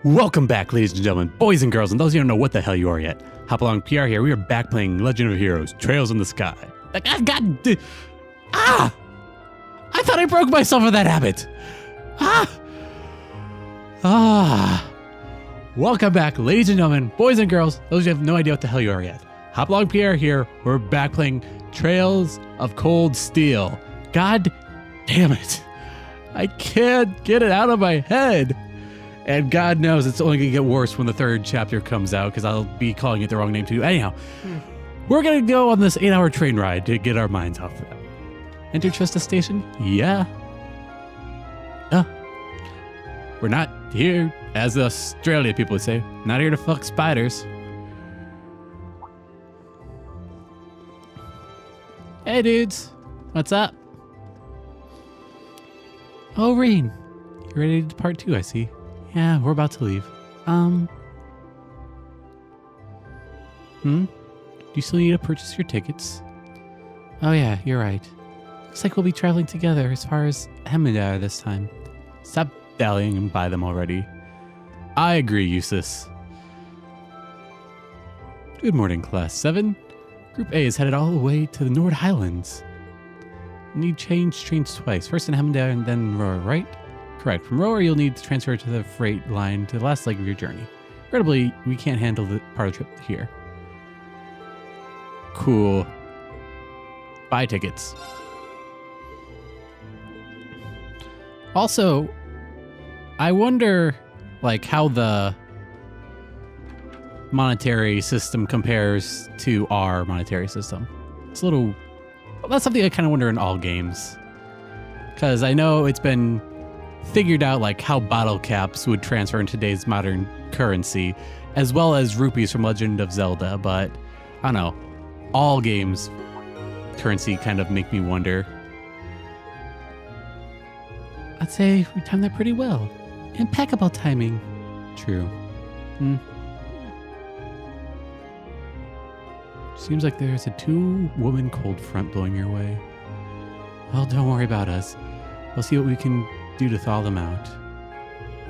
Welcome back, ladies and gentlemen, boys and girls, and those who don't know what the hell you are yet. Hopalong PR here. We are back playing Legend of Heroes, Trails in the Sky. I thought I broke myself of that habit. Welcome back, ladies and gentlemen, boys and girls, those who have no idea what the hell you are yet. Hopalong PR here. We're back playing Trails of Cold Steel. God damn it. I can't get it out of my head. And God knows it's only going to get worse when the third chapter comes out because I'll be calling it the wrong name too. Anyhow, we're going to go on this 8-hour train ride to get our minds off of that. Enter Trista Station? Yeah. We're not here, as the Australia people would say, not here to fuck spiders. Hey dudes, what's up? Oh, Reen, you ready to depart too, I see. Yeah, we're about to leave. Do you still need to purchase your tickets? Oh yeah, you're right. Looks like we'll be traveling together as far as Hemidar this time. Stop dallying and buy them already. I agree, Eustace. Good morning, Class 7. Group A is headed all the way to the Nord Highlands. Need change trains twice. First in Hemidar and then Roar, right? Correct. From Roar, you'll need to transfer to the freight line to the last leg of your journey. Incredibly, we can't handle the part of the trip here. Cool. Buy tickets. Also, I wonder, like, how the monetary system compares to our monetary system. It's a little... Well, that's something I kind of wonder in all games. Because I know it's been figured out like how bottle caps would transfer in today's modern currency, as well as rupees from Legend of Zelda, but I don't know. All games currency kind of make me wonder. I'd say we timed that pretty well. Impeccable timing. True. Seems like there's a 2-woman cold front blowing your way. Well, don't worry about us. We'll see what we can do to thaw them out.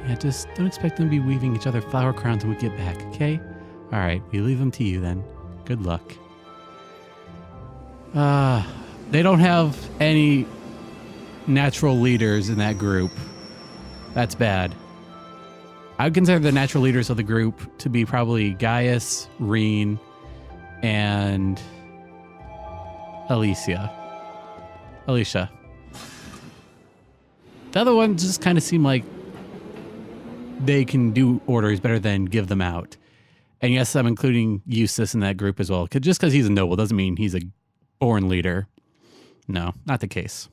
Yeah, just don't expect them to be weaving each other flower crowns when we get back, okay? Alright, we leave them to you then. Good luck. They don't have any natural leaders in that group. That's bad. I would consider the natural leaders of the group to be probably Gaius, Reen, and Alicia. The other ones just kind of seem like they can do orders better than give them out. And yes, I'm including Eustace in that group as well. Just because he's a noble doesn't mean he's a born leader. No, not the case.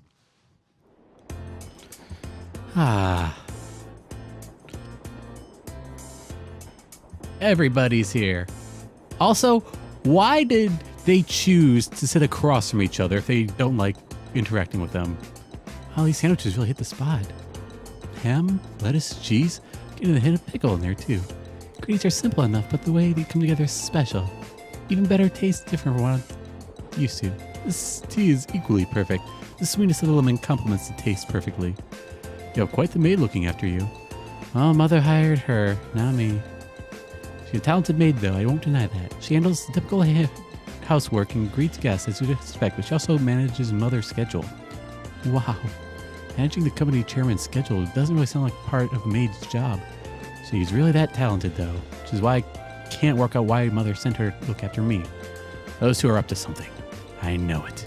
Everybody's here. Also, why did they choose to sit across from each other if they don't like interacting with them? Well, these sandwiches really hit the spot. Ham, lettuce, cheese, getting a hint of pickle in there too. Ingredients are simple enough, but the way they come together is special. Even better taste, different from what I'm used to. This tea is equally perfect. The sweetness of the lemon complements the taste perfectly. You have quite the maid looking after you. Oh, mother hired her, not me. She's a talented maid though, I won't deny that. She handles the typical housework and greets guests as you'd expect, but she also manages mother's schedule. Wow. Managing the company chairman's schedule doesn't really sound like part of a maid's job. She's really that talented though, which is why I can't work out why mother sent her to look after me. Those two are up to something. I know it.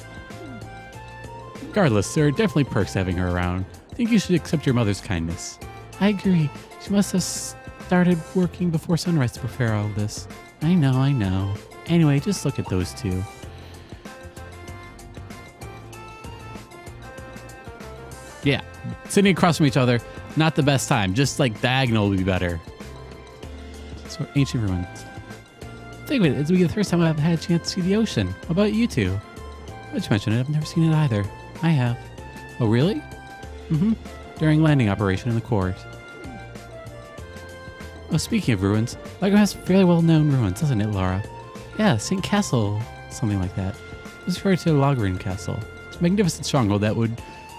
Regardless, there are definitely perks to having her around. I think you should accept your mother's kindness. I agree. She must have started working before sunrise to prepare all of this. I know. Anyway, just look at those two. Yeah, sitting across from each other, not the best time. Just like diagonal would be better. So ancient ruins. Think of it, it's the first time I've had a chance to see the ocean. How about you two? I just mentioned it, I've never seen it either. I have. Oh, really? During landing operation in the court. Oh, speaking of ruins, Lego has fairly well-known ruins, doesn't it, Laura? Yeah, St. Castle, something like that. It's referred to Logrin Castle. It's a magnificent stronghold that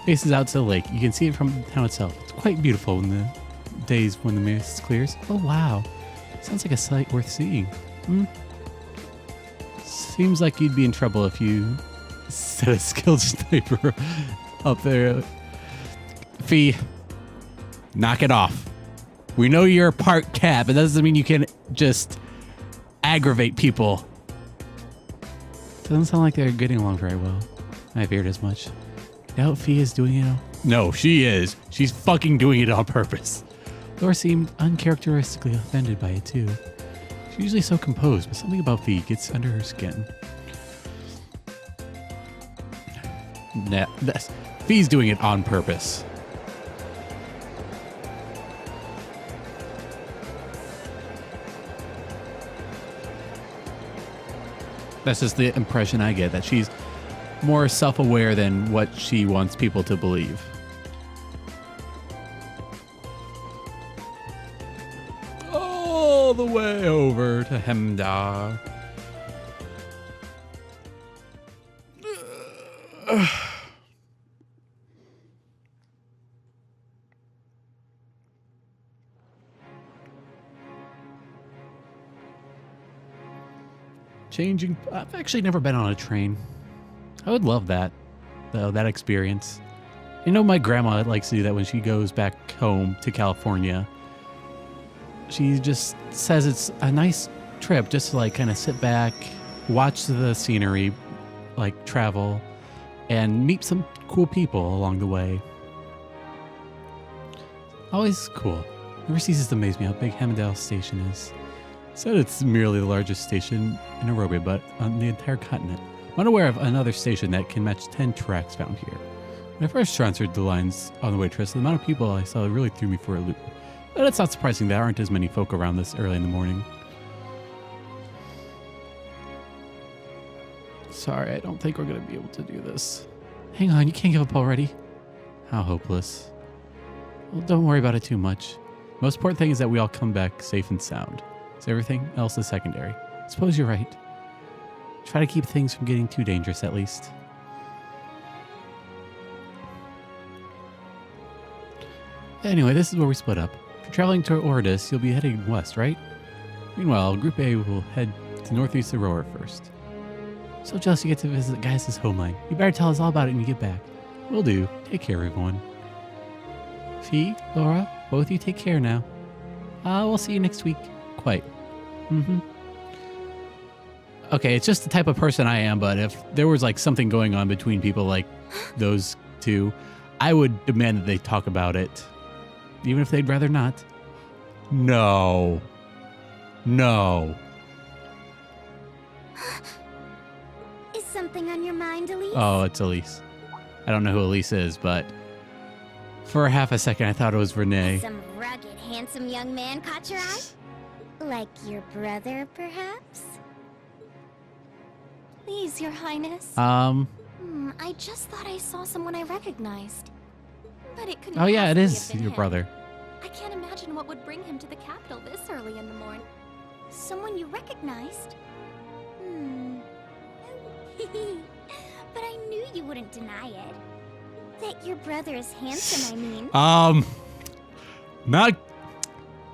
faces out to the lake. You can see it from the town itself. It's quite beautiful when the days when the mist clears. Oh, wow. Sounds like a sight worth seeing. Seems like you'd be in trouble if you set a skilled sniper up there. Fee, knock it off. We know you're a part cat, but that doesn't mean you can just aggravate people. Doesn't sound like they're getting along very well. I feared as much. Doubt Fee is doing it. No, she is. She's fucking doing it on purpose. Laura seemed uncharacteristically offended by it too. She's usually so composed, but something about Fee gets under her skin. Nah, Fee's doing it on purpose. That's just the impression I get, that she's more self-aware than what she wants people to believe. All the way over to Hemdar. Changing. I've actually never been on a train. I would love that, though, that experience. You know, my grandma likes to do that when she goes back home to California. She just says it's a nice trip just to like kind of sit back, watch the scenery, like travel, and meet some cool people along the way. Always cool. Never ceases to amaze me how big Hemdale Station is. Said it's merely the largest station in Arabia, but on the entire continent. I'm unaware of another station that can match 10 tracks found here. When I first transferred the lines on the waitress, the amount of people I saw really threw me for a loop. But it's not surprising there aren't as many folk around this early in the morning. Sorry, I don't think we're going to be able to do this. Hang on, you can't give up already. How hopeless. Well, don't worry about it too much. Most important thing is that we all come back safe and sound. So everything else is secondary. I suppose you're right. Try to keep things from getting too dangerous, at least. Anyway, this is where we split up. If you're traveling to Ordis, you'll be heading west, right? Meanwhile, Group A will head to northeast Aurora first. So jealous you get to visit Gaius' homeland. You better tell us all about it when you get back. Will do. Take care, everyone. Fee, Laura, both of you take care now. We'll see you next week. Quite. Okay, it's just the type of person I am, but if there was like something going on between people like those two, I would demand that they talk about it. Even if they'd rather not. No. No. Is something on your mind, Elise? Oh, it's Elise. I don't know who Elise is, but for half a second I thought it was Renee. Some rugged, handsome young man caught your eye? Like your brother, perhaps? Please, Your Highness. I just thought I saw someone I recognized. But it couldn't Oh yeah, it possibly is have been your him. brother. I can't imagine what would bring him to the capital this early in the morning. Someone you recognized? But I knew you wouldn't deny it. That your brother is handsome, I mean.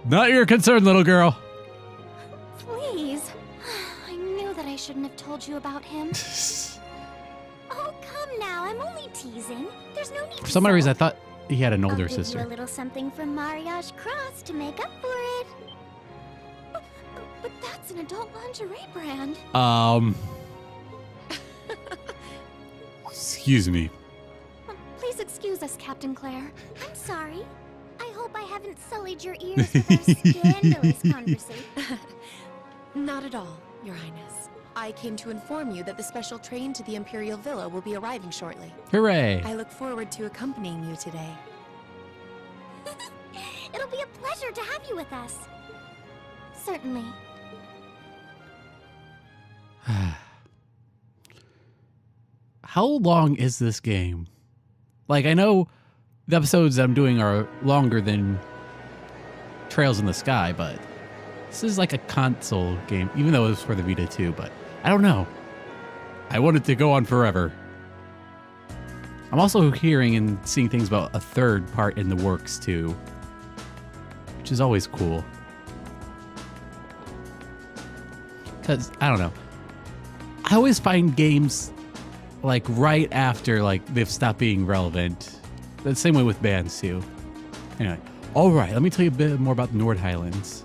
Not your concern, little girl. Please. I knew that I shouldn't have told you about him. Oh, come now. I'm only teasing. There's no need For some odd reason, I thought he had an older I'll give sister. you a little something from Mariage Cross to make up for it. But that's an adult lingerie brand. Excuse me. Please excuse us, Captain Claire. I'm sorry. I hope I haven't sullied your ears with our scandalous conversation. Not at all, Your Highness. I came to inform you that the special train to the Imperial Villa will be arriving shortly. Hooray! I look forward to accompanying you today. It'll be a pleasure to have you with us. Certainly. How long is this game? Like, I know the episodes that I'm doing are longer than Trails in the Sky, but this is like a console game, even though it was for the Vita too, but I don't know. I want it to go on forever. I'm also hearing and seeing things about a third part in the works too. which is always cool. Because, I don't know. I always find games like right after like they've stopped being relevant. The same way with bands too. Anyway, all right, let me tell you a bit more about the Nord Highlands.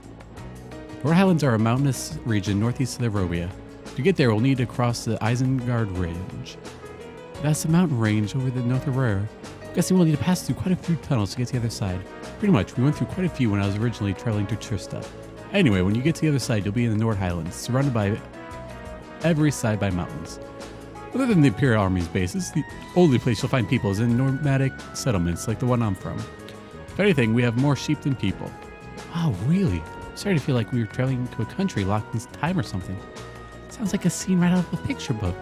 Nord Highlands are a mountainous region northeast of the Robia. To get there, we'll need to cross the Isengard Ridge. That's the mountain range over the North Aurora. Guessing we'll need to pass through quite a few tunnels to get to the other side. Pretty much, we went through quite a few when I was originally traveling to Trista. Anyway, when you get to the other side, you'll be in the Nord Highlands, surrounded by every side by mountains. Other than the Imperial Army's bases, the only place you'll find people is in nomadic settlements like the one I'm from. If anything, we have more sheep than people. Oh, really? I'm starting to feel like we were traveling to a country locked in time or something. Sounds like a scene right out of a picture book.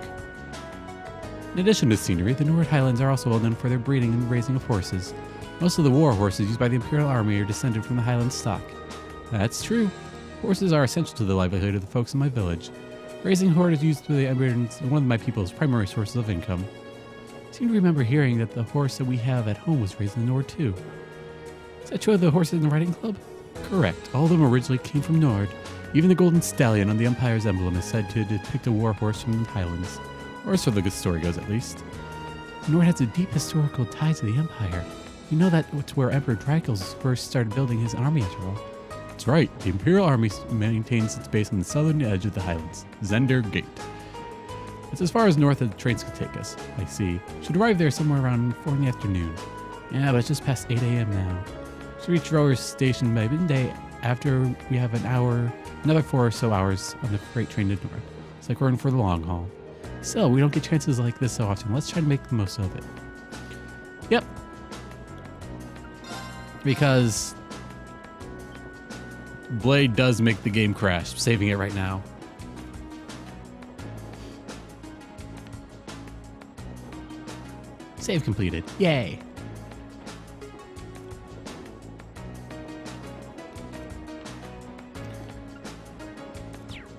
In addition to scenery, the Nord Highlands are also well known for their breeding and raising of horses. Most of the war horses used by the Imperial Army are descended from the Highland stock. That's true. Horses are essential to the livelihood of the folks in my village. Raising horses used by the Embers is one of my people's primary sources of income. I seem to remember hearing that the horse that we have at home was raised in the Nord too. Is that true of the horses in the riding club? Correct. All of them originally came from Nord. Even the golden stallion on the Empire's emblem is said to depict a war horse from the Highlands. Or so the good story goes, at least. Nord has a deep historical tie to the Empire. You know that it's where Emperor Dracos first started building his army after all. That's right. The Imperial Army maintains its base on the southern edge of the Highlands, Zender Gate. It's as far as north as the trains could take us. I see. Should arrive there somewhere around 4 in the afternoon. Yeah, but it's just past 8 a.m. now. Should reach Rower's station by midday after we have another 4 or so hours on the freight train to north. It's like we're in for the long haul. So, we don't get chances like this so often. Let's try to make the most of it. Yep. Because Blade does make the game crash. I'm saving it right now. Save completed. Yay.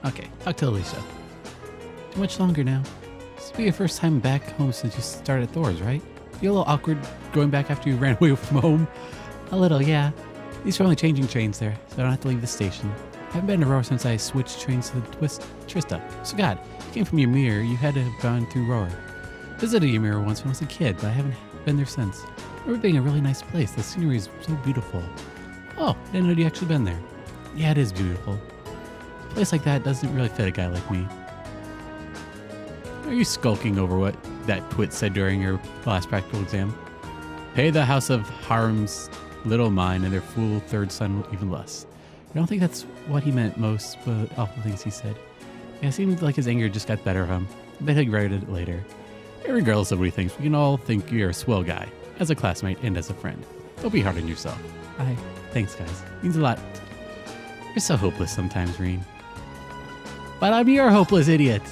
Okay, talk to Alicia. Too much longer now. This will be your first time back home since you started at Thor's, right? Feel a little awkward going back after you ran away from home? A little, yeah. These are only changing trains there, so I don't have to leave the station. I haven't been to Rower since I switched trains to Trista. So God, you came from Ymir, you had to have gone through Rower. Visited Ymir once when I was a kid, but I haven't been there since. Rower being a really nice place, the scenery is so beautiful. Oh, I didn't know you'd actually been there. Yeah, it is beautiful. A place like that doesn't really fit a guy like me. Are you skulking over what that twit said during your last practical exam? Pay the House of Harem's little mind and their fool third son even less. I don't think that's what he meant most, but the awful things he said. Yeah, it seemed like his anger just got better of him. I bet he'll regret it later. Regardless of what he thinks, we can all think you're a swell guy, as a classmate and as a friend. Don't be hard on yourself. Thanks guys. Means a lot. You're so hopeless sometimes, Reen. But I'm your hopeless idiot.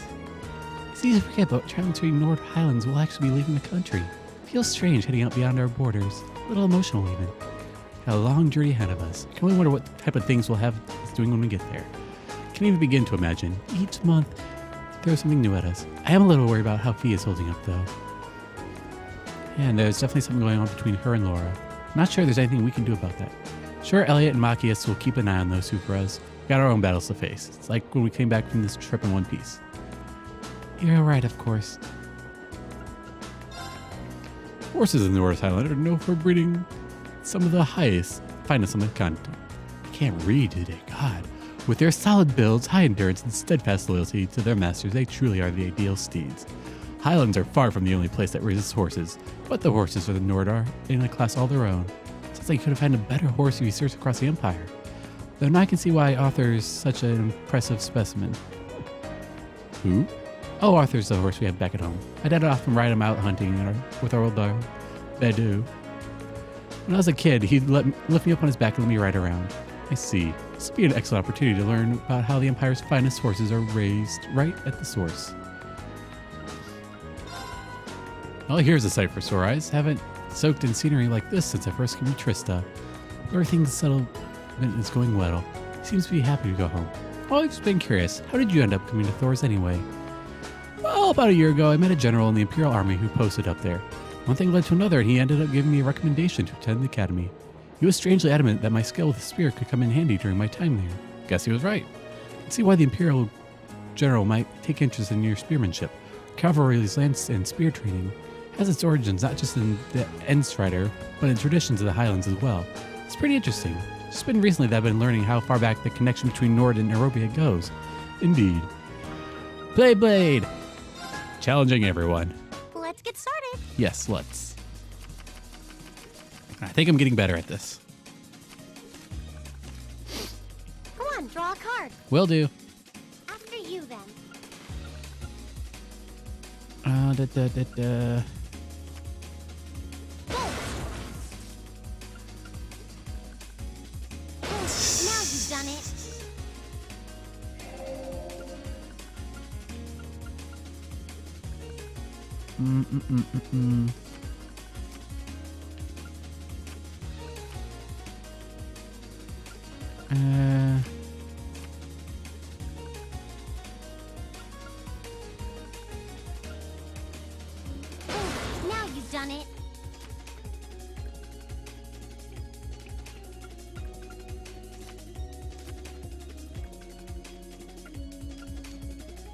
It's easy to forget, but traveling to Nord Highlands will actually be leaving the country. It feels strange heading out beyond our borders. A little emotional even. Got a long journey ahead of us. I can only wonder what type of things we'll have us doing when we get there. I can't even begin to imagine. Each month, throw something new at us. I am a little worried about how Fee is holding up, though. And there's definitely something going on between her and Laura. I'm not sure there's anything we can do about that. Sure, Elliot and Machias will keep an eye on those two for us. We got our own battles to face. It's like when we came back from this trip in one piece. You're alright, of course. Horses in the North Highland are known for breeding some of the finest on the continent. I can't read today, God. With their solid builds, high endurance, and steadfast loyalty to their masters, they truly are the ideal steeds. Highlands are far from the only place that raises horses, but the horses of the Nord are in a class all their own. Sounds like you could have found a better horse if you searched across the Empire. Though now I can see why Arthur is such an impressive specimen. Who? Oh, Arthur's the horse we have back at home. My dad would often ride him out hunting with our old dog, Bedu. When I was a kid, he'd lift me up on his back and let me ride around. I see. This would be an excellent opportunity to learn about how the Empire's finest horses are raised right at the source. Well, here's a sight for sore eyes. Haven't soaked in scenery like this since I first came to Trista. Everything's settlement is going well. He seems to be happy to go home. Well, I've just been curious. How did you end up coming to Thor's anyway? Well, about a year ago, I met a general in the Imperial Army who posted up there. One thing led to another, and he ended up giving me a recommendation to attend the academy. He was strangely adamant that my skill with the spear could come in handy during my time there. Guess he was right. I can see why the Imperial General might take interest in your spearmanship. Cavalry's lance and spear training has its origins not just in the Endstrider, but in traditions of the Highlands as well. It's pretty interesting. It's just been recently that I've been learning how far back the connection between Nord and Aerobia goes. Indeed. Play Blade! Challenging everyone. Let's get started. Yes, let's. I think I'm getting better at this. Come on, draw a card. Will do. After you, then. Bolt. Now you've done it. Now you've done it.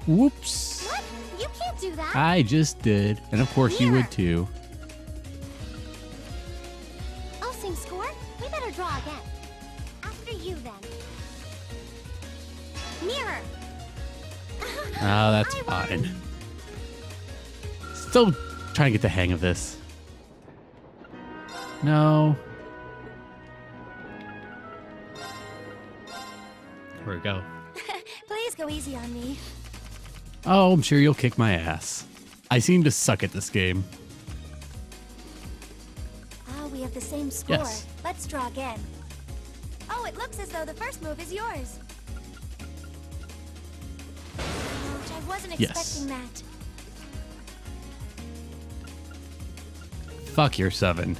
Whoops. What? You can't do that. I just did. And of course you would too. I'll sing score. We better draw again. After you, then. Mirror. Oh, that's I won. fine. Still trying to get the hang of this. No. Where'd it go? Please go easy on me. Oh, I'm sure you'll kick my ass. I seem to suck at this game. Ah, we have the same score. Yes. Let's draw again. Oh, it looks as though the first move is yours. Ouch, I wasn't Yes. expecting that. Fuck your 7.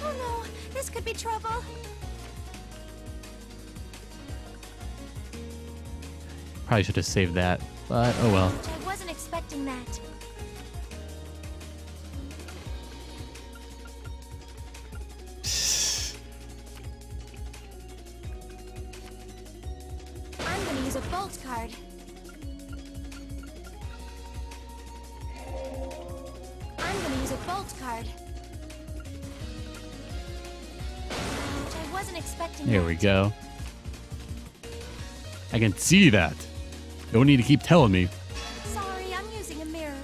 Oh no, this could be trouble. Probably should have saved that, but oh well. Ouch, I wasn't expecting that. I'm gonna use a bolt card. I'm gonna use a bolt card. Ouch, I wasn't expecting There that. we go. I can see that. Don't need to keep telling me. Sorry, I'm using a mirror.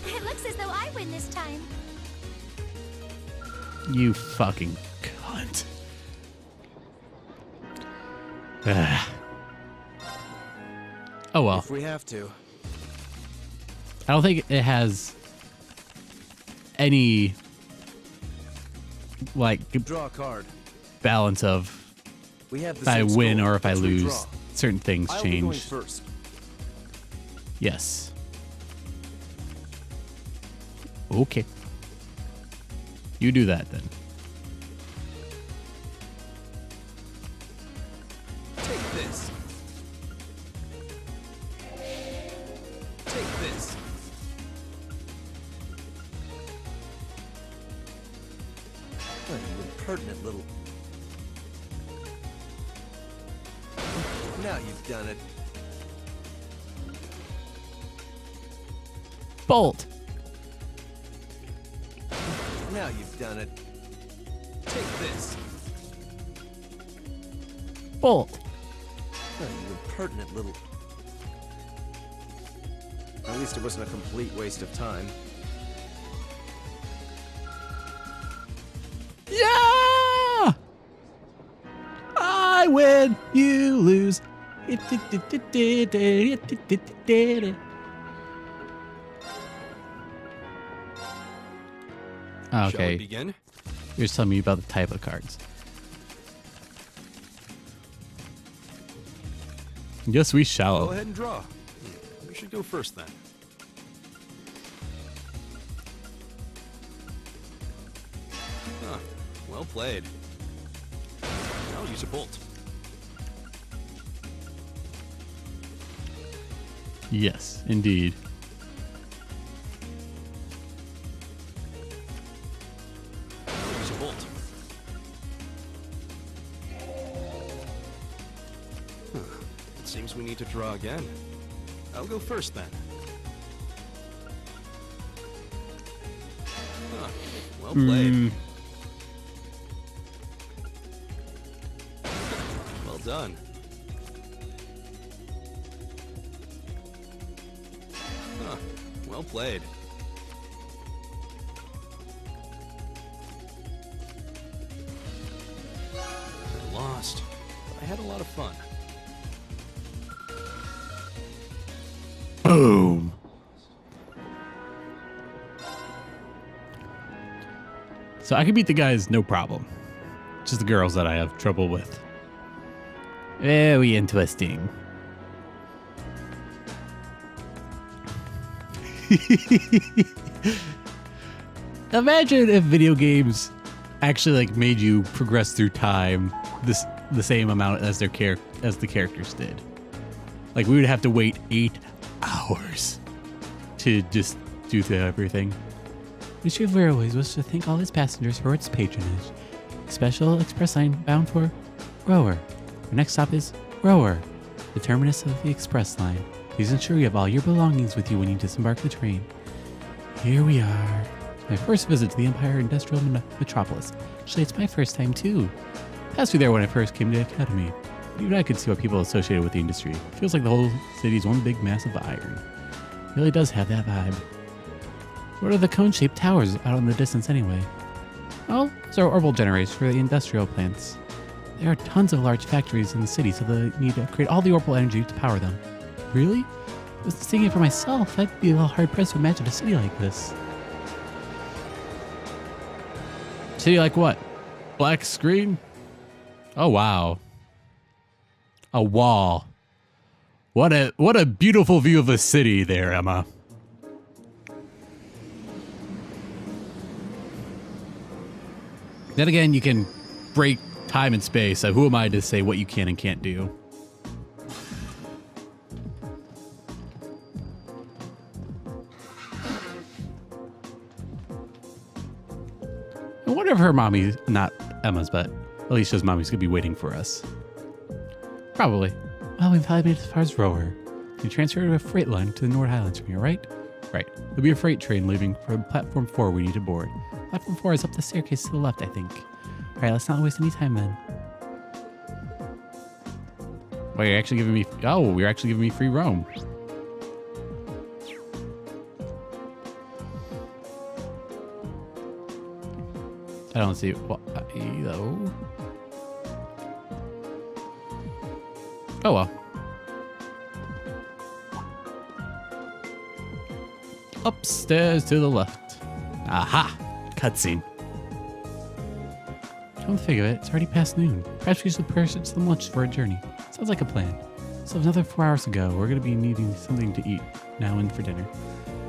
It looks as though I win this time. You fucking cunt. Ah. Oh well. If we have to. I don't think it has any like Draw a card. balance of We have the if I same win score. or if I Let's lose. redraw. Certain things I'll be going change. first. Yes. Okay. You do that then. Take this. Take this. Oh, you impertinent little. Now you've done it. Bolt. Now you've done it. Take this. Bolt. Oh, you impertinent little. At least it wasn't a complete waste of time. Yeah! I win, you lose. Shall we Okay, begin? you're just telling me about the type of cards. Yes, we Go shall. ahead and draw. You should go first then. Huh. Well played. I'll use a bolt. Yes, indeed. Seems we need to draw again. I'll go first then. Huh. Well played. Well done. Huh. Well played. I lost, but I had a lot of fun. Boom. So I can beat the guys no problem. Just the girls that I have trouble with. Very interesting. Imagine if video games actually like made you progress through time the same amount as the characters did. Like we would have to wait 8 hours to just do through everything. Ministry of Railways wishes to thank all its passengers for its patronage. Special express line bound for Rower. Our next stop is Rower, the terminus of the express line. Please ensure you have all your belongings with you when you disembark the train. Here we are. My first visit to the Empire Industrial Metropolis. Actually, it's my first time too. Passed through there when I first came to the Academy. Even I could see what people associated with the industry. It feels like the whole city's one big mass of iron. It really does have that vibe. What are the cone-shaped towers out in the distance anyway? Oh, those are orbital generators for the industrial plants. There are tons of large factories in the city, so they need to create all the orbital energy to power them. Really? If I was thinking it for myself, I'd be a little hard-pressed to imagine a city like this. City like what? Black screen? Oh, wow. A wall. What a beautiful view of a city there, Emma. Then again, you can break time and space, so who am I to say what you can and can't do? I wonder if her mommy, not Emma's, but Alicia's mommy's gonna be waiting for us. Probably. Well, we've probably made it as far as Rower. You transfer to a freight line to the North Highlands from here, right? Right. There'll be a freight train leaving from platform 4 we need to board. Platform 4 is up the staircase to the left, I think. Alright, let's not waste any time then. Well, you're actually giving me... Oh, you're actually giving me free roam. I don't see... What, though. Oh, well. Upstairs to the left. Aha! Cutscene. Come to think of it, it's already past noon. Perhaps we should purchase some lunch for a journey. Sounds like a plan. So another 4 hours to go. We're going to be needing something to eat now and for dinner.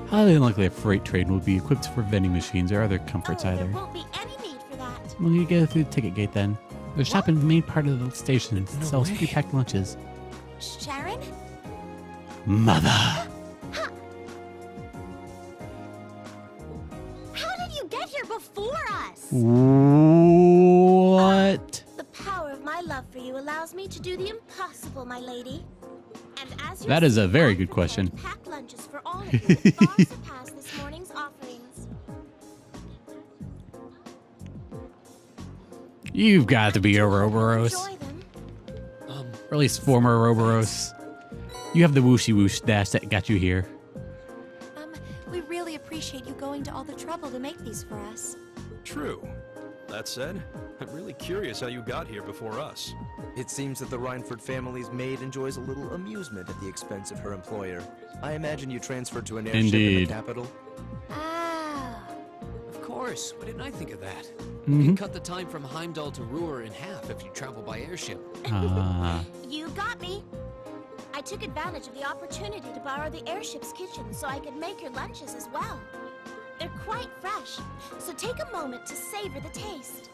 Highly unlikely a freight train will be equipped for vending machines or other comforts either. There won't be any need for that. We'll need to go through the ticket gate then. There's a shop in the main part of the station that sells pre-packed lunches. Sharon? Mother! How did you get here before us? What? The power of my love for you allows me to do the impossible, my lady. And as you That is a see, very I'm good question. prepared to pack lunches for all of you that far surpass this morning's offerings. You've got to be a Roboros. Enjoy them. Or at least former Roboros. You have the whooshy whoosh dash that got you here. We really appreciate you going to all the trouble to make these for us. True. That said, I'm really curious how you got here before us. It seems that the Rhineford family's maid enjoys a little amusement at the expense of her employer. I imagine you transferred to an airship in the Indeed. capital. Ah. Of course. Why didn't I think of that? Mhm. You can cut the time from Heimdall to Ruhr in half if you travel by airship. You got me. I took advantage of the opportunity to borrow the airship's kitchen so I could make your lunches as well. They're quite fresh, so take a moment to savor the taste.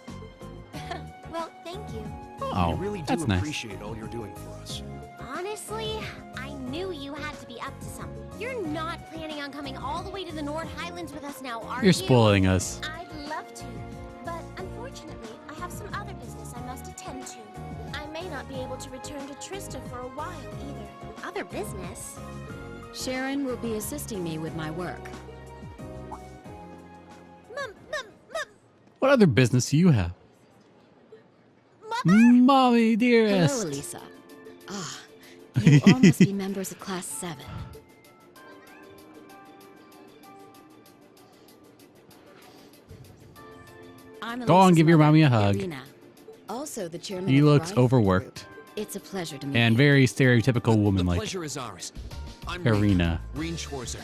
Well, thank you. Oh, I really do that's nice. appreciate all you're doing for us. Honestly, I knew you had to be up to something. You're not planning on coming all the way to the North Highlands with us now, are you? You're spoiling us. I'd love to, but unfortunately, I have some other business I must attend to. I may not be able to return to Trista for a while either. Other business? Sharon will be assisting me with my work. What other business do you have? Mommy, Hello, dearest. Elisa. Ah, you all must be members of Class 7. I'm Go on, Elisa's give your mother, mommy a hug. Irina. Also the chairman He of the looks Rhineford overworked Group. It's a pleasure to meet and you. very stereotypical The woman-like. pleasure is ours. I'm Irina. Reen Schwarzer.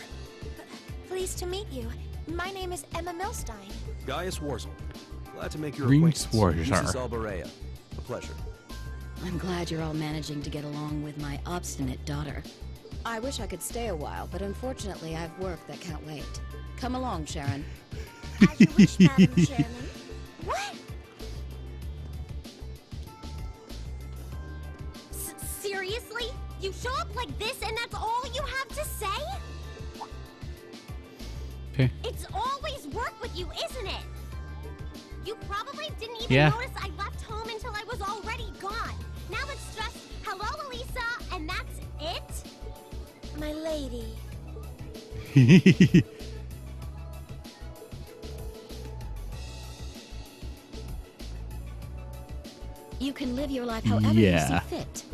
Pleased to meet you. My name is Emma Milstein. Gaius Warzel. Glad to make your Green acquaintance. Mrs. Schwarzer. Alberea. A pleasure. I'm glad you're all managing to get along with my obstinate daughter. I wish I could stay a while, but unfortunately I've work that can't wait. Come along, Sharon. As you wish, Madam Chairman. What? Seriously? You show up like this and that's all you have to say? Okay. It's always work with you, isn't it? You probably didn't even Yeah. notice I left home until I was already gone. Now it's just, hello, Elisa, and that's it? My lady. You can live your life however Yeah. you see fit.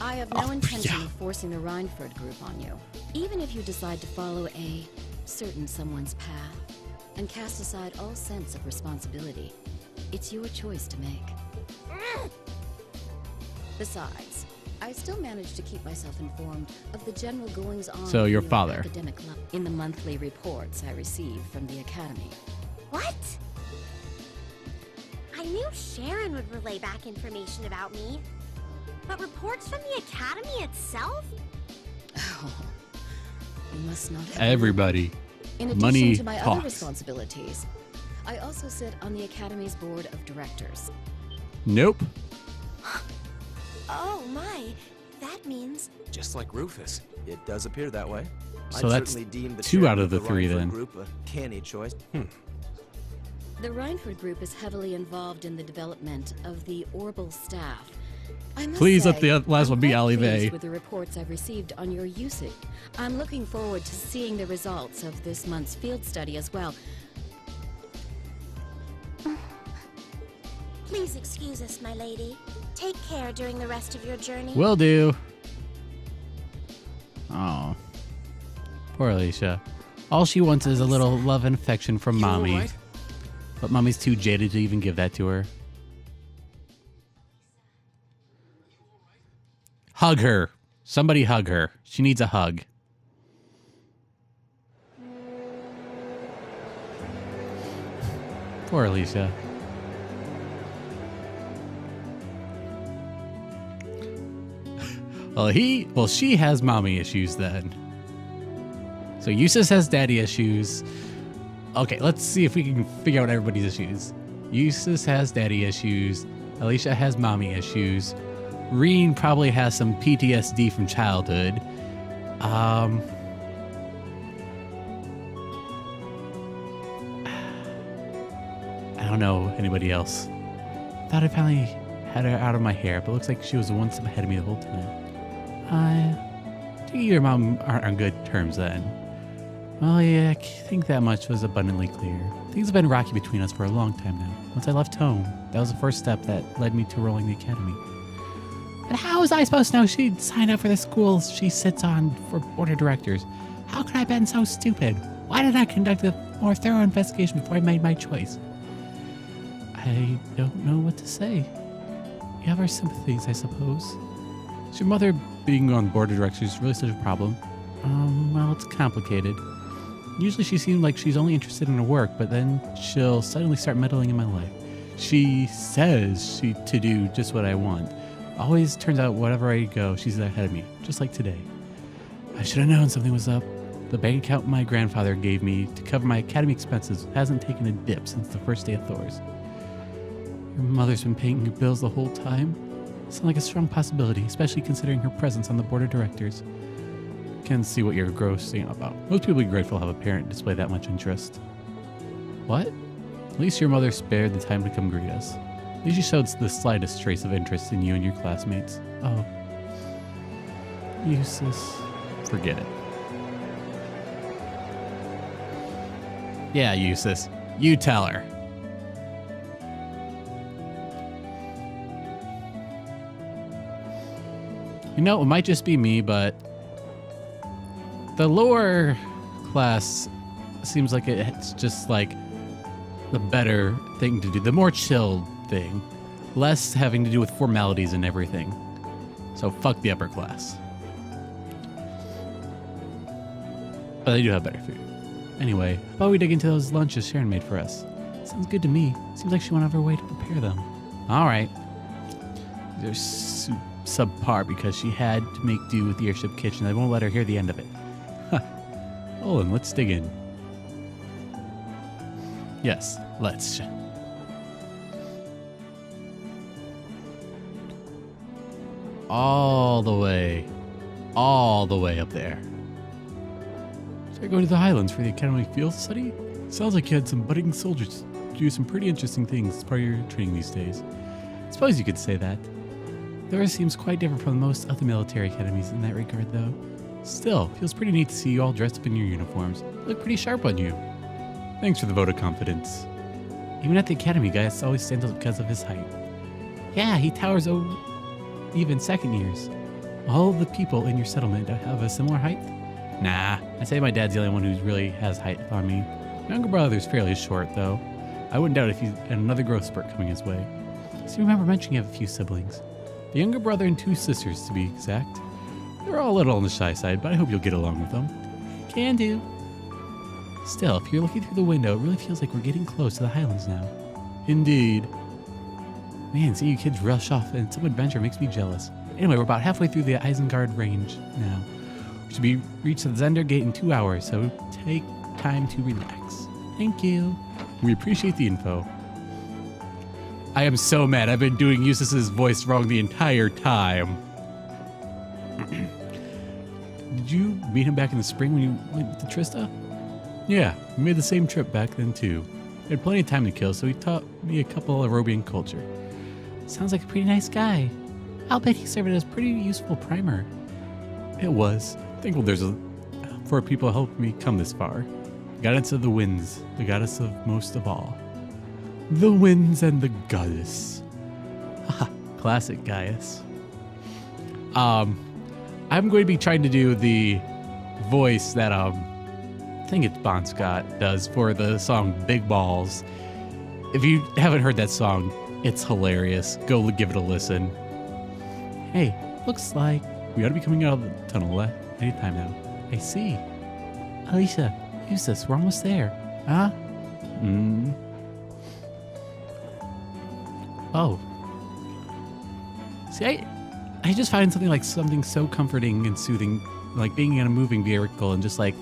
I have no Oh, intention yeah. of forcing the Rhineford Group on you. Even if you decide to follow a certain someone's path and cast aside all sense of responsibility, it's your choice to make. Besides, I still manage to keep myself informed of the general goings-on So your of the father. academic in the monthly reports I receive from the Academy. What? I knew Sharon would relay back information about me. But reports from the Academy itself? Oh, you must not have Everybody. In addition Money to my other talks. responsibilities, I also sit on the Academy's board of directors. Nope. Oh my, that means... Just like Rufus. It does appear that way. So I'd that's certainly deem the 2 out chairman of the 3 Rhineford then. Group a canny choice. The Rhineford Group is heavily involved in the development of the Orbital staff. I must Please let say, the last I'm one be quite Ali pleased Bay. with the reports I've received on your usage. I'm looking forward to seeing the results of this month's field study as well. Please excuse us, my lady. Take care during the rest of your journey. Will do. Oh. Poor Alicia. All she wants is a little love and affection from You all mommy. right? But mommy's too jaded to even give that to her. Hug her. Somebody hug her. She needs a hug. Poor Alicia. Well, she has mommy issues then. So Eustace has daddy issues. Okay, let's see if we can figure out everybody's issues. Eustace has daddy issues. Alicia has mommy issues. Reen probably has some PTSD from childhood. I don't know anybody else. Thought I finally had her out of my hair, but looks like she was one step ahead of me the whole time. Do you and your mom aren't on good terms then? Well, yeah, I think that much was abundantly clear. Things have been rocky between us for a long time now. Once I left home, that was the first step that led me to enrolling the academy. But how was I supposed to know she'd sign up for the school she sits on for board of directors? How could I have been so stupid? Why did I conduct a more thorough investigation before I made my choice? I don't know what to say. We have our sympathies, I suppose. Is your mother being on board of directors really such a problem? Well, it's complicated. Usually she seems like she's only interested in her work, but then she'll suddenly start meddling in my life. She says to do just what I want. Always turns out wherever I go, she's ahead of me, just like today. I should have known something was up. The bank account my grandfather gave me to cover my academy expenses hasn't taken a dip since the first day of Thor's. Your mother's been paying your bills the whole time. Sounds like a strong possibility, especially considering her presence on the board of directors. Can see what you're grossing about. Most people would be grateful to have a parent display that much interest. What? At least your mother spared the time to come greet us. They just showed the slightest trace of interest in you and your classmates. Oh. Useless. Forget it. Yeah, Eustace. You tell her. You know, it might just be me, but the lower class seems like it's just like the better thing to do, the more chilled thing, less having to do with formalities and everything. So fuck the upper class. But they do have better food. Anyway, how about we dig into those lunches Sharon made for us? Sounds good to me. Seems like she went out of her way to prepare them. All right. They're subpar because she had to make do with the airship kitchen. I won't let her hear the end of it. Huh. Oh, and let's dig in. Yes, let's. All the way up there. So you're going to the Highlands for the Academy Field Study? Sounds like you had some budding soldiers do some pretty interesting things as part of your training these days. I suppose you could say that. Theirs seems quite different from most other military academies in that regard, though. Still, feels pretty neat to see you all dressed up in your uniforms. You look pretty sharp on you. Thanks for the vote of confidence. Even at the academy, Gaius always stands out because of his height. Yeah, he towers over even second years. All the people in your settlement have a similar height? Nah, I say my dad's the only one who really has height on me. My younger brother's fairly short, though. I wouldn't doubt if he's had another growth spurt coming his way. So you remember mentioning you have a few siblings. The younger brother and 2 sisters, to be exact. They're all a little on the shy side, but I hope you'll get along with them. Can do. Still, if you're looking through the window, it really feels like we're getting close to the Highlands now. Indeed. Man, seeing you kids rush off in some adventure makes me jealous. Anyway, we're about halfway through the Isengard range now. We should be reached the Zender Gate in 2 hours, so take time to relax. Thank you. We appreciate the info. I am so mad. I've been doing Eustace's voice wrong the entire time. Did you meet him back in the spring when you went to Trista? Yeah, we made the same trip back then too. We had plenty of time to kill, so he taught me a couple of Arobian culture. Sounds like a pretty nice guy. I'll bet he served as a pretty useful primer. It was. Thankful there's for people who helped me come this far. Goddess of the winds, the goddess of most of all. The winds and the goddess. Haha, classic Gaius. I'm going to be trying to do the voice that I think it's Bon Scott does for the song Big Balls. If you haven't heard that song, it's hilarious. Go give it a listen. Hey, looks like we ought to be coming out of the tunnel anytime now. I see. Alicia, Eustace, we're almost there. Huh? Oh. See, I just find something so comforting and soothing, like being in a moving vehicle and just like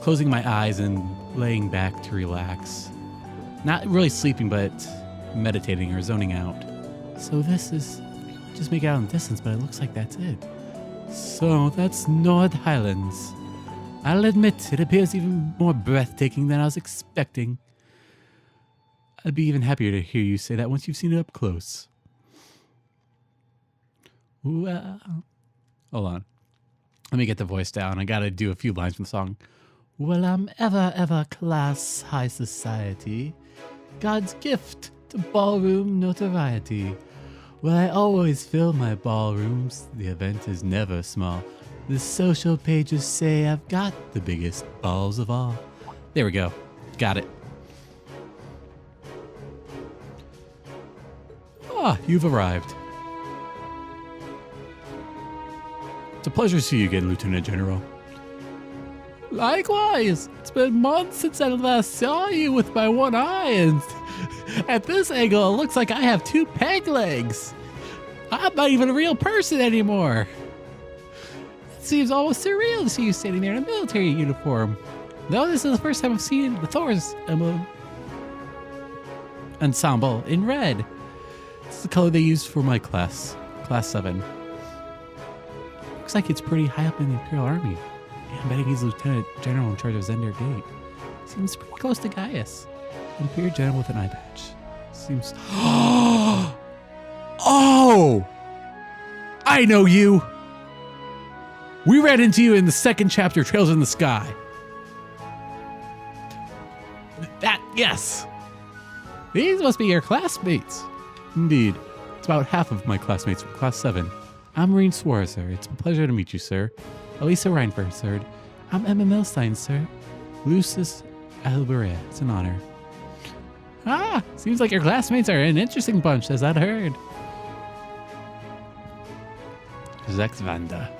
closing my eyes and laying back to relax. Not really sleeping, but meditating or zoning out. So this is, just make it out in the distance, but it looks like that's it. So that's Nord Highlands. I'll admit, it appears even more breathtaking than I was expecting. I'd be even happier to hear you say that once you've seen it up close. Well, hold on. Let me get the voice down. I gotta do a few lines from the song. Well, I'm ever class high society. God's gift to ballroom notoriety. Well, I always fill my ballrooms. The event is never small. The social pages say I've got the biggest balls of all. There we go. Got it. Ah, you've arrived. It's a pleasure to see you again, Lieutenant General. Likewise. It's been months since I last saw you with my one eye, and at this angle, it looks like I have 2 peg legs. I'm not even a real person anymore. It seems almost surreal to see you standing there in a military uniform. Though this is the first time I've seen the Thor's ensemble in red. It's the color they used for my class 7. Looks like it's pretty high up in the Imperial Army. Yeah, I'm betting he's Lieutenant General in charge of Zender Gate. Seems pretty close to Gaius. Imperial General with an eye patch. Seems... Oh! I know you! We ran into you in the second chapter, Trails in the Sky. Yes! These must be your classmates. Indeed. It's about half of my classmates from class 7. I'm Marine Suarez, sir. It's a pleasure to meet you, sir. Elisa Reinford, sir. I'm Emma Milstein, sir. Lucius Alburet. It's an honor. Ah, seems like your classmates are an interesting bunch, as I'd heard. Zex Vanda.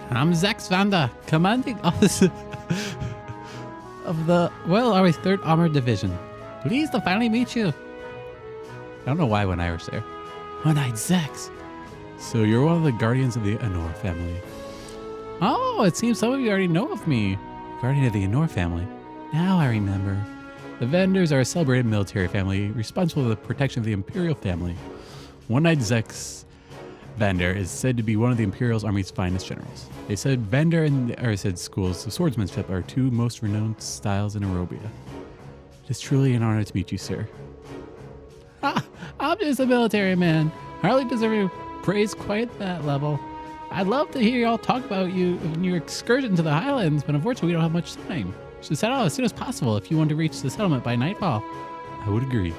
I'm Zex Vanda, commanding officer of the Royal Army 3rd Armored Division. Pleased to finally meet you. I don't know why I went Irish there. One-eyed Zex. So you're one of the guardians of the Honor family. Oh, it seems some of you already know of me. Guardian of the Honor family. Now I remember. The Vendors are a celebrated military family responsible for the protection of the Imperial family. One-eyed Zex Vander is said to be one of the Imperial Army's finest generals. They said Vander and the Arised schools of swordsmanship are two most renowned styles in Arabia. It is truly an honor to meet you, sir. Ah, I'm just a military man. Hardly deserving praise quite at that level. I'd love to hear y'all talk about you and your excursion to the Highlands, but unfortunately we don't have much time. You should set out as soon as possible if you want to reach the settlement by nightfall. I would agree.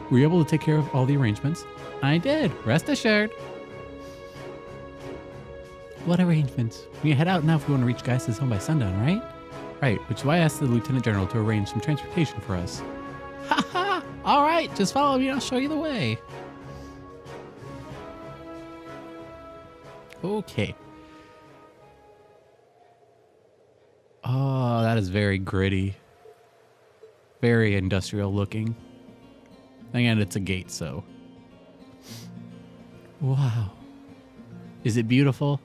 Were you able to take care of all the arrangements? I did. Rest assured. What arrangements? We head out now if we want to reach Geis's home by sundown, right? Right, which is why I asked the Lieutenant General to arrange some transportation for us. Ha ha! Alright, just follow me and I'll show you the way. Okay. Oh, that is very gritty. Very industrial looking. Again, it's a gate, so. Wow. Is it beautiful?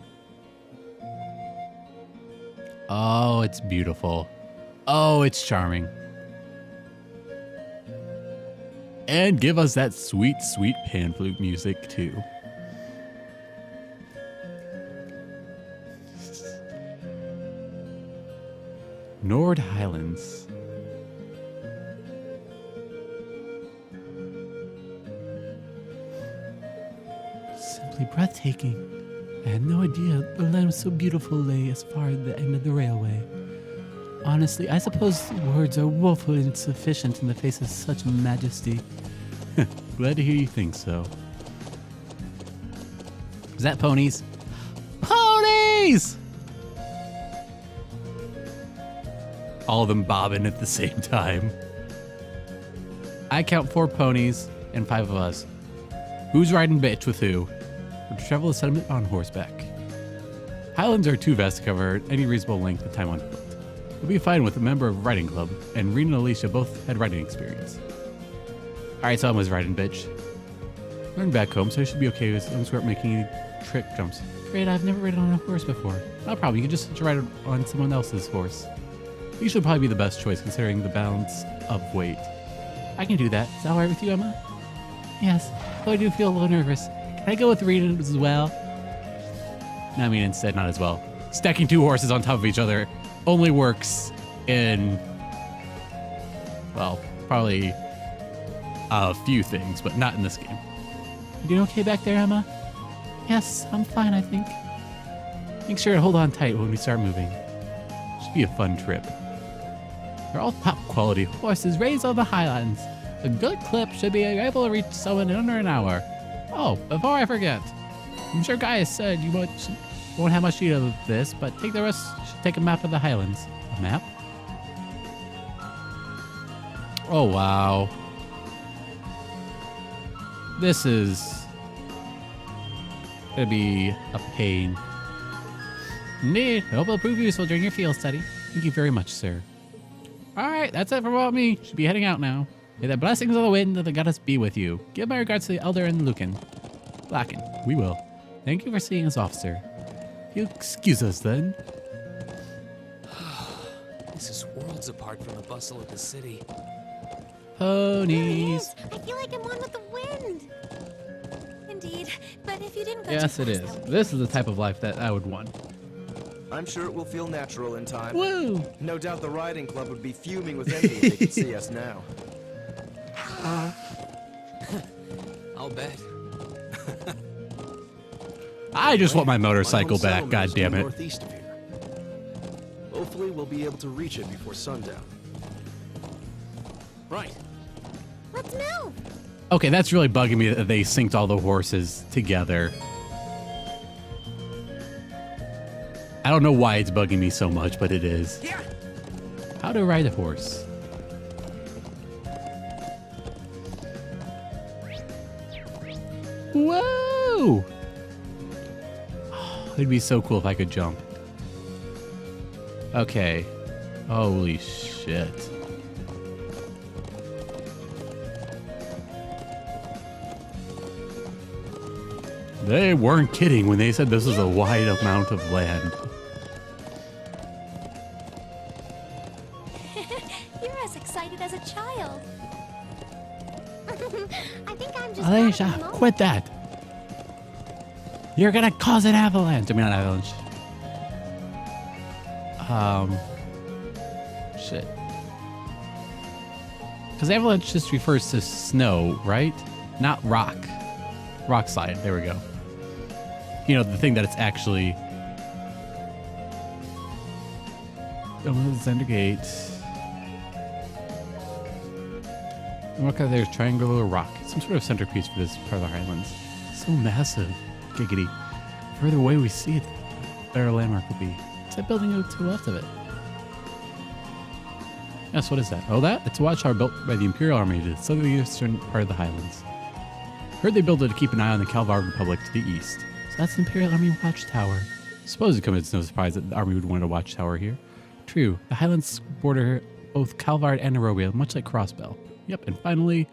Oh, it's beautiful. Oh, it's charming. And give us that sweet, sweet pan flute music, too. Nord Highlands. Simply breathtaking. I had no idea the land was so beautiful lay as far as the end of the railway. Honestly, I suppose words are woefully insufficient in the face of such majesty. Glad to hear you think so. Is that ponies? Ponies! All of them bobbing at the same time. I count 4 ponies and 5 of us. Who's riding bitch with who? We're to travel the settlement on horseback. Highlands are too vast to cover any reasonable length of time on foot. We'll be fine with a member of riding club, and Rena and Alicia both had riding experience. Alright, so I was riding bitch. We're back home, so I should be okay as long as we aren't making any trick jumps. Great, I've never ridden on a horse before. No problem, you can just ride on someone else's horse. You should probably be the best choice considering the balance of weight. I can do that. Is that alright with you, Emma? Yes, though I do feel a little nervous. Can I go with Rena as well? No, I mean instead, not as well. Stacking 2 horses on top of each other only works in, well, probably a few things, but not in this game. You doing okay back there, Emma? Yes, I'm fine, I think. Make sure to hold on tight when we start moving. Should be a fun trip. They're all top quality horses raised on the Highlands. A good clip should be able to reach someone in under an hour. Oh, before I forget, I'm sure Gaius said you won't have much need of this, but take the rest. Should take a map of the Highlands. A map? Oh wow. This is gonna be a pain. Indeed, I hope it'll prove useful during your field study. Thank you very much, sir. Alright, that's it for about me. Should be heading out now. May the blessings of the wind of the goddess be with you. Give my regards to the elder and Lucan. Lakin, we will. Thank you for seeing us off, sir. If you excuse us then. This is worlds apart from the bustle of the city. Ponies. There it is. I feel like I'm one with the wind. Indeed, but if you didn't go Yes, too it fast, is. that This is the type of life that I would want. I'm sure it will feel natural in time. Woo! No doubt the riding club would be fuming with envy if they could see us now. I'll bet. I just want my My motorcycle home back, settlement god is damn due it. northeast of here. Hopefully, we'll be able to reach it before sundown. Right. Let's move. Okay, that's really bugging me that they synced all the horses together. I don't know why it's bugging me so much, but it is. Yeah. How to ride a horse. Whoa! Oh, it'd be so cool if I could jump. Okay. Holy shit. They weren't kidding when they said this was a wide amount of land. You're as excited as a child. I think I'm just. Alicia, quit that. You're gonna cause an avalanche. I mean, not an avalanche. Shit. Because avalanche just refers to snow, right? Not rock. Rock slide. There we go. You know, the thing that it's actually. Gate. And look out, there's triangular rock. Some sort of centerpiece for this part of the Highlands. So massive. Giggity. Further away we see it, the better landmark will be. It's that building to the left of it. Yes, what is that? Oh, that? It's a watchtower built by the Imperial Army to the southeastern part of the Highlands. Heard they built it to keep an eye on the Calvar Republic to the east. So that's the Imperial Army watchtower. Suppose it comes as no surprise that the army would want a watchtower here. True, the Highlands border both Calvard and Arabia, much like Crossbell. Yep, and finally,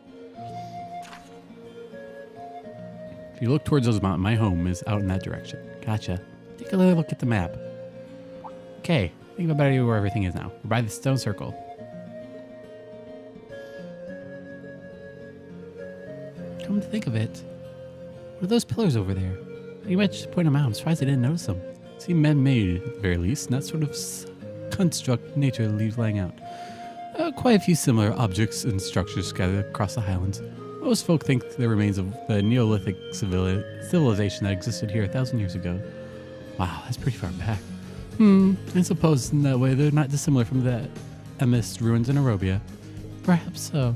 if you look towards those mountains, my home is out in that direction. Gotcha. Take a little look at the map. Okay, think about where everything is now. We're by the stone circle. Come to think of it, what are those pillars over there? You might just point them out. I'm surprised I didn't notice them. Seem man-made at the very least, and that sort of construct nature leaves laying out. Quite a few similar objects and structures scattered across the Highlands. Most folk think they're remains of the Neolithic civilization that existed here 1,000 years ago. Wow, that's pretty far back. I suppose in that way they're not dissimilar from the Emis ruins in Arabia. Perhaps so.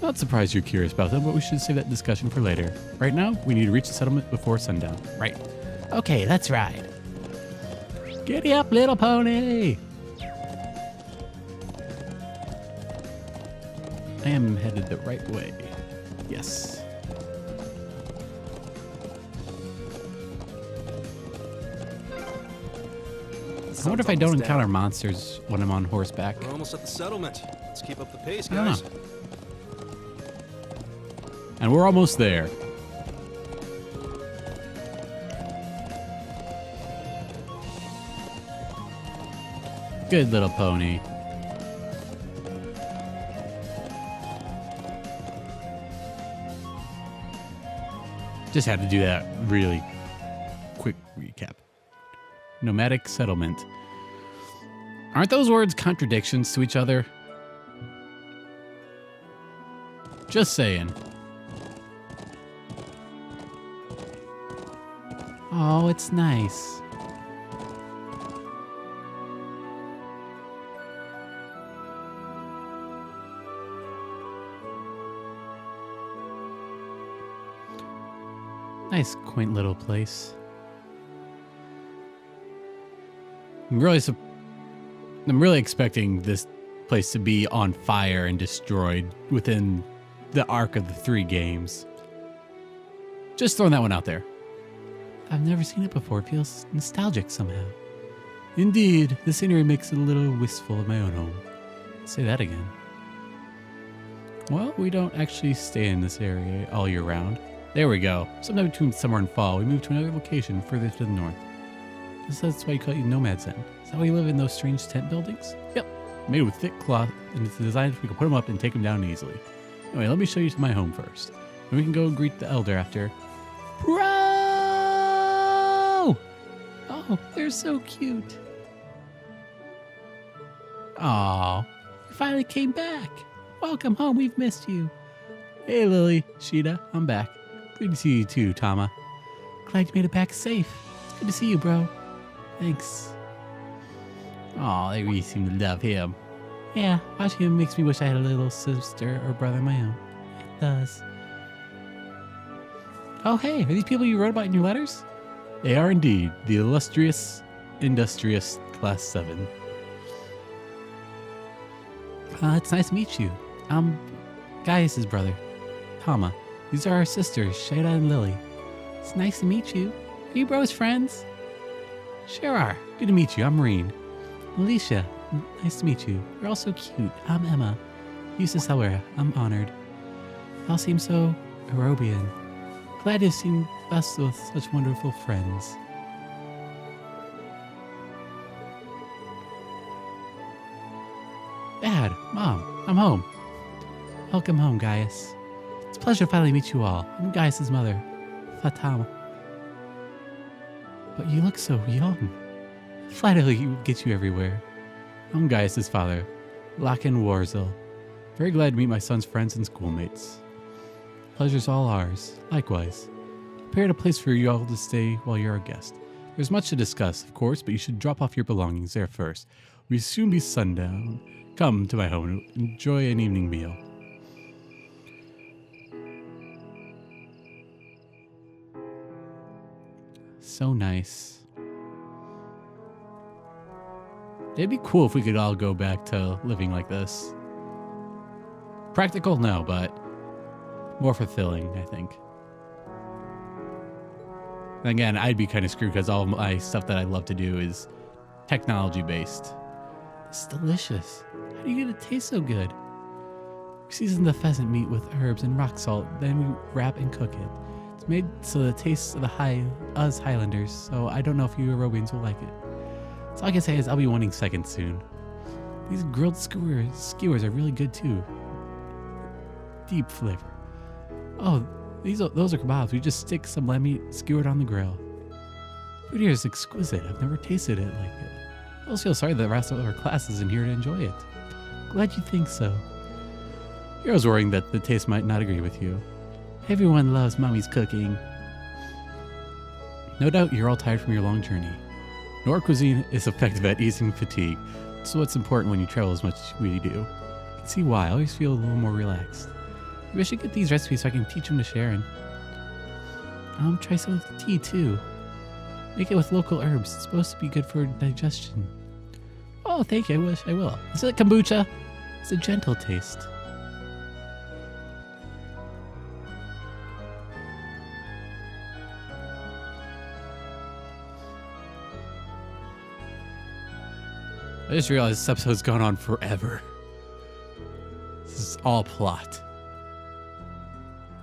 Not surprised you're curious about them, but we should save that discussion for later. Right now, we need to reach the settlement before sundown. Right. Okay, let's ride. Giddy up, little pony! I am headed the right way. Yes. I wonder if I don't encounter monsters when I'm on horseback. We're almost at the settlement. Let's keep up the pace, I don't know. guys. And we're almost there. Good little pony. Just had to do that really quick recap. Nomadic settlement. Aren't those words contradictions to each other? Just saying. Oh, it's nice. Nice, quaint little place. I'm really expecting this place to be on fire and destroyed within the arc of the 3 games. Just throwing that one out there. I've never seen it before. It feels nostalgic somehow. Indeed, the scenery makes it a little wistful of my own home. Say that again. Well, we don't actually stay in this area all year round. There we go. Sometime between summer and fall, we move to another location further to the north. Guess that's why you call it nomads then. Is that why you live in those strange tent buildings? Yep. Made with thick cloth, and it's designed so we can put them up and take them down easily. Anyway, let me show you to my home first. Then we can go greet the elder after. Bro! Oh, they're so cute. Aw, you finally came back. Welcome home, we've missed you. Hey, Lily, Sheeta, I'm back. Good to see you too, Tama. Glad you made it back safe. It's good to see you, bro. Thanks. Aw, they really seem to love him. Yeah, watching him makes me wish I had a little sister or brother of my own. It does. Oh, hey, are these people you wrote about in your letters? They are indeed the illustrious, industrious Class 7. It's nice to meet you. I'm Gaius' brother, Tama. These are our sisters, Shayla and Lily. It's nice to meet you. Are you bros friends? Sure are. Good to meet you. I'm Marine. Alicia, nice to meet you. You're all so cute. I'm Emma. Eustace Hellware. I'm honored. You all seem so Aerobian. Glad to have seen us with such wonderful friends. Dad, Mom, I'm home. Welcome home, Gaius. It's a pleasure to finally meet you all. I'm Gaius' mother, Fatama. But you look so young. Finally, get you everywhere. I'm Gaius' father, Lakin Warzel. Very glad to meet my son's friends and schoolmates. Pleasure's all ours. Likewise. Prepared a place for you all to stay while you're a guest. There's much to discuss, of course, but you should drop off your belongings there first. We'll soon be sundown. Come to my home and enjoy an evening meal. So nice. It'd be cool if we could all go back to living like this. Practical? No, but more fulfilling, I think. And again, I'd be kind of screwed because all of my stuff that I love to do is technology-based. It's delicious. How do you get it to taste so good? We season the pheasant meat with herbs and rock salt, then we wrap and cook it. It's made so the taste of us Highlanders, so I don't know if you Aerobians will like it. So all I can say is I'll be wanting seconds soon. These grilled skewers are really good too. Deep flavor. Oh, those are kebabs. We just stick some lamb meat skewered on the grill. Food here is exquisite. I've never tasted it like it. I also feel sorry that the rest of our class isn't here to enjoy it. Glad you think so. I was worrying that the taste might not agree with you. Everyone loves Mommy's cooking. No doubt you're all tired from your long journey. Nord cuisine is effective at easing fatigue. So what's important when you travel as much as we do. You can see why. I always feel a little more relaxed. Maybe I should get these recipes so I can teach them to Sharon. Try some with tea too. Make it with local herbs. It's supposed to be good for digestion. Oh, thank you. I will. Is it kombucha? It's a gentle taste. I just realized this episode's gone on forever. This is all plot.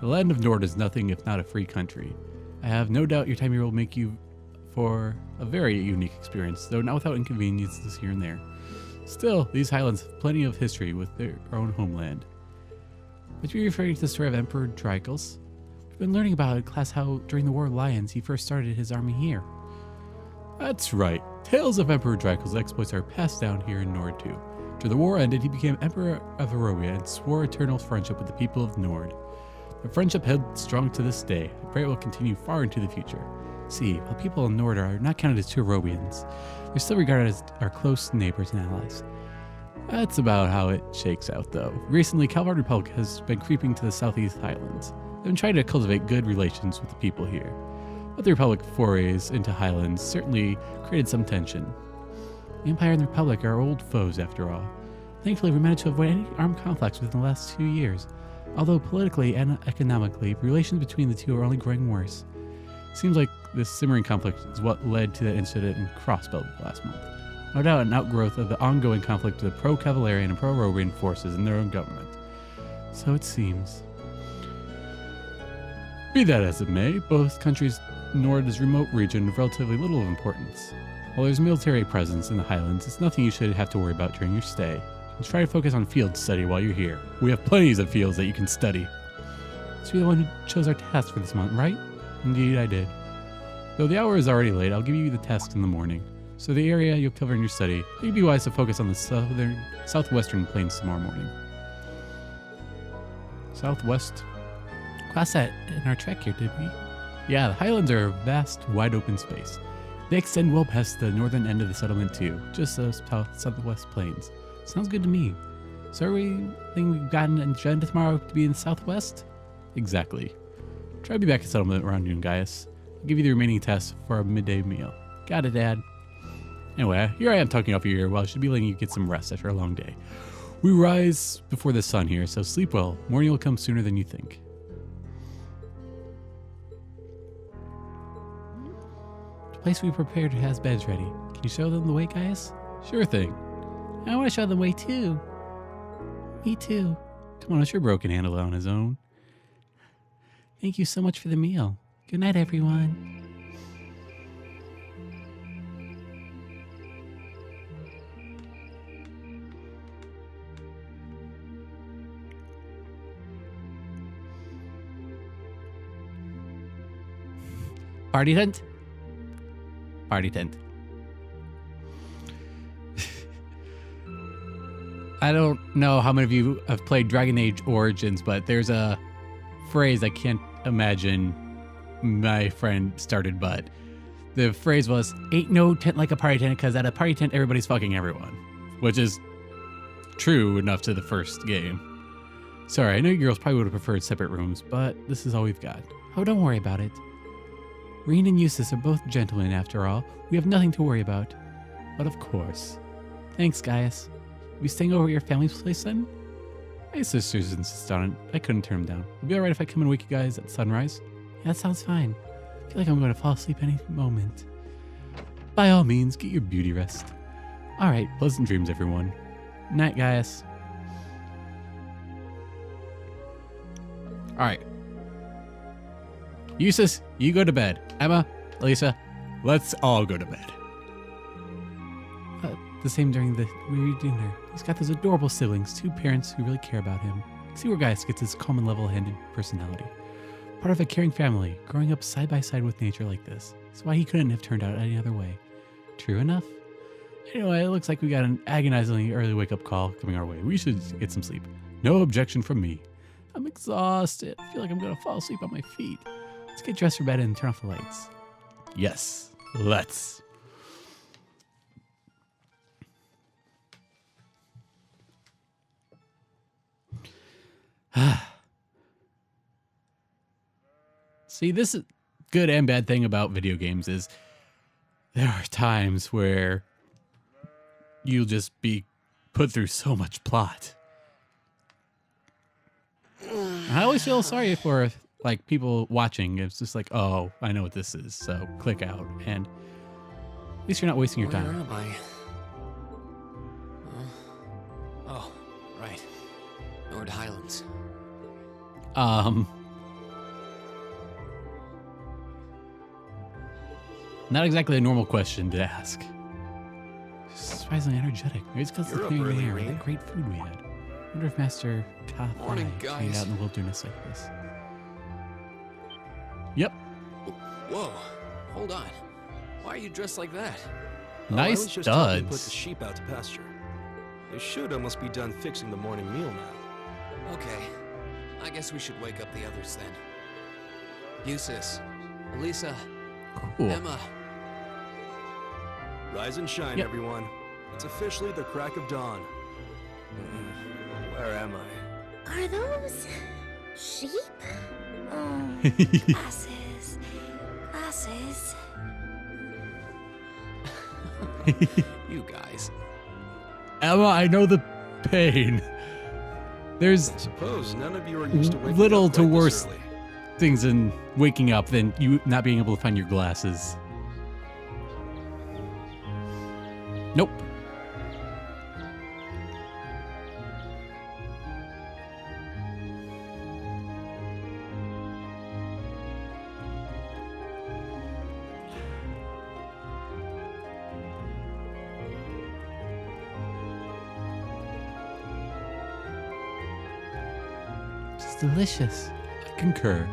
The land of Nord is nothing if not a free country. I have no doubt your time here will make you for a very unique experience, though not without inconveniences here and there. Still, these highlands have plenty of history with their own homeland. But you're referring to the story of Emperor Drykos? We've been learning about in class how during the War of Lions he first started his army here. That's right. Tales of Emperor Drykos' exploits are passed down here in Nord too. After the war ended, he became Emperor of Aerovia and swore eternal friendship with the people of Nord. The friendship held strong to this day. I pray it will continue far into the future. See, while people in Nord are not counted as true Aerobians, they're still regarded as our close neighbors and allies. That's about how it shakes out, though. Recently, Calvard Republic has been creeping to the southeast highlands. They've been trying to cultivate good relations with the people here. But the Republic forays into highlands certainly created some tension. The Empire and the Republic are old foes, after all. Thankfully, we managed to avoid any armed conflicts within the last 2 years. Although politically and economically, relations between the two are only growing worse. Seems like this simmering conflict is what led to that incident in Crossbelt last month. No doubt an outgrowth of the ongoing conflict with the pro-Cavalarian and pro-Aerobian forces in their own government. So it seems. Be that as it may, both countries' Nord's remote region of relatively little importance. While there's military presence in the highlands, it's nothing you should have to worry about during your stay. Just try to focus on field study while you're here. We have plenty of fields that you can study. So you're the one who chose our task for this month, right? Indeed, I did. Though the hour is already late, I'll give you the task in the morning. So the area you'll cover in your study, it'd be wise to focus on the southwestern plains tomorrow morning. Southwest cross that in our trek here, did we? Yeah, the Highlands are a vast, wide open space. They extend well past the northern end of the settlement too, just those southwest plains. Sounds good to me. So are we think we've got an agenda tomorrow to be in the southwest? Exactly. Try to be back at settlement around noon, Gaius. I'll give you the remaining tests for a midday meal. Got it, Dad. Anyway, here I am talking off your ear while I should be letting you get some rest after a long day. We rise before the sun here, so sleep well. Morning will come sooner than you think. The place we prepared has beds ready. Can you show them the way, Gaius? Sure thing. I want to show them the way too. Me too. Come on, it's your broken handle on his own. Thank you so much for the meal. Good night, everyone. Party tent? Party tent. I don't know how many of you have played Dragon Age Origins, but there's a phrase I can't imagine my friend started, but the phrase was, ain't no tent like a party tent, because at a party tent, everybody's fucking everyone. Which is true enough to the first game. Sorry, I know you girls probably would have preferred separate rooms, but this is all we've got. Oh, don't worry about it. Reen and Eustace are both gentlemen, after all. We have nothing to worry about. But of course. Thanks, Gaius. We staying over at your family's place then? My sisters insist on it. I couldn't turn them down. It'd be alright if I come and wake you guys at sunrise? Yeah, that sounds fine. I feel like I'm going to fall asleep any moment. By all means, get your beauty rest. Alright, pleasant dreams, everyone. Night, Gaius. Alright. Eustace, you go to bed. Emma, Lisa, let's all go to bed. The same during the weary dinner. He's got those adorable siblings, two parents who really care about him. See where Gaius gets his calm and level-headed personality. Part of a caring family, growing up side by side with nature like this. That's why he couldn't have turned out any other way. True enough. Anyway, it looks like we got an agonizingly early wake-up call coming our way. We should get some sleep. No objection from me. I'm exhausted. I feel like I'm going to fall asleep on my feet. Let's get dressed for bed and turn off the lights. Yes, let's. See, this is good and bad thing about video games is there are times where you'll just be put through so much plot. I always feel sorry for like people watching. It's just like, oh, I know what this is, so click out. And at least you're not wasting your time. Where am I? Oh, right. Nord Highlands. Not exactly a normal question to ask. Surprisingly energetic. Maybe it's because of the clear air and the great food we had. I wonder if Master Morning, Kathai guys. trained out in the wilderness like this. Yep. Whoa, hold on. Why are you dressed like that? I Nice was just helping put duds. the sheep out to pasture. They should almost be done fixing the morning meal now. Okay, I guess we should wake up the others then. Eustace, Elisa, Cool. Emma. Rise and shine, Yep. everyone. It's officially the crack of dawn. Where am I? Are those sheep? Oh, glasses. Glasses. You guys. Emma, I know the pain. There's I suppose none of you are used to waking little up to quite this worse early. things in waking up than you not being able to find your glasses. Nope. It's delicious. I concur.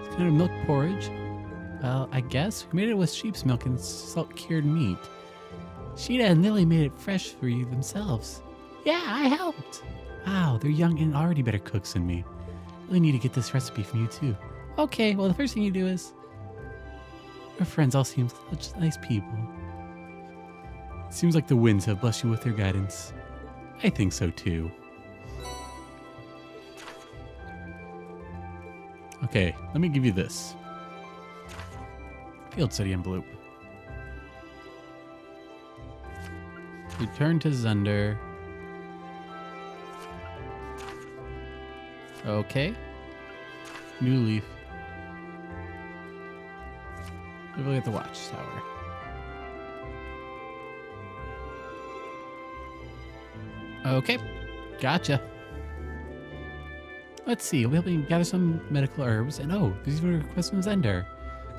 It's kind of milk porridge. Well, I guess we made it with sheep's milk and salt-cured meat. Sheeta and Lily made it fresh for you themselves. Yeah, I helped. Wow, they're young and already better cooks than me. really need to get this recipe from you too. Okay, well the first thing you do is... Your friends all seem such nice people. Seems like the winds have blessed you with their guidance. I think so too. Okay, let me give you this. Field study envelope. Return to Zunder. Okay. New leaf. Look at the watchtower. Okay. Gotcha. Let's see. We'll be able to gather some medical herbs. And oh, these were requests from Zender.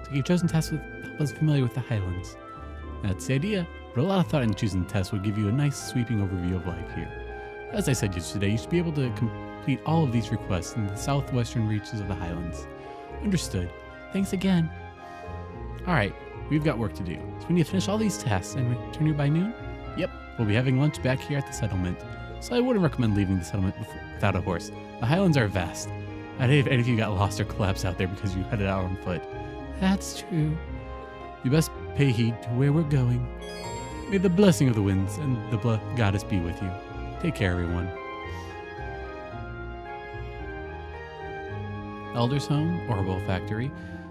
So your chosen task would help us familiar with the Highlands. That's the idea. But a lot of thought in choosing the test would give you a nice sweeping overview of life here. As I said yesterday, you should be able to complete all of these requests in the southwestern reaches of the Highlands. Understood. Thanks again. Alright, we've got work to do. So we need to finish all these tasks and return here by noon? Yep, we'll be having lunch back here at the settlement. So I wouldn't recommend leaving the settlement without a horse. The Highlands are vast. I doubt if any of you got lost or collapsed out there because you headed out on foot. That's true. You best pay heed to where we're going. May the blessing of the winds and the goddess be with you. Take care, everyone. Elder's Home, Orbital Factory,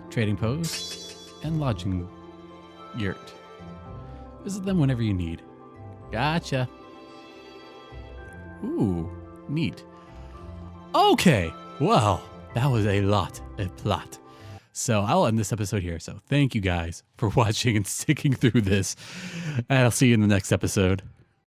Trading Post, and Lodging Yurt. Visit them whenever you need. Gotcha. Ooh, neat. Okay, well, that was a lot of plot. So I'll end this episode here. So thank you guys for watching and sticking through this. And I'll see you in the next episode.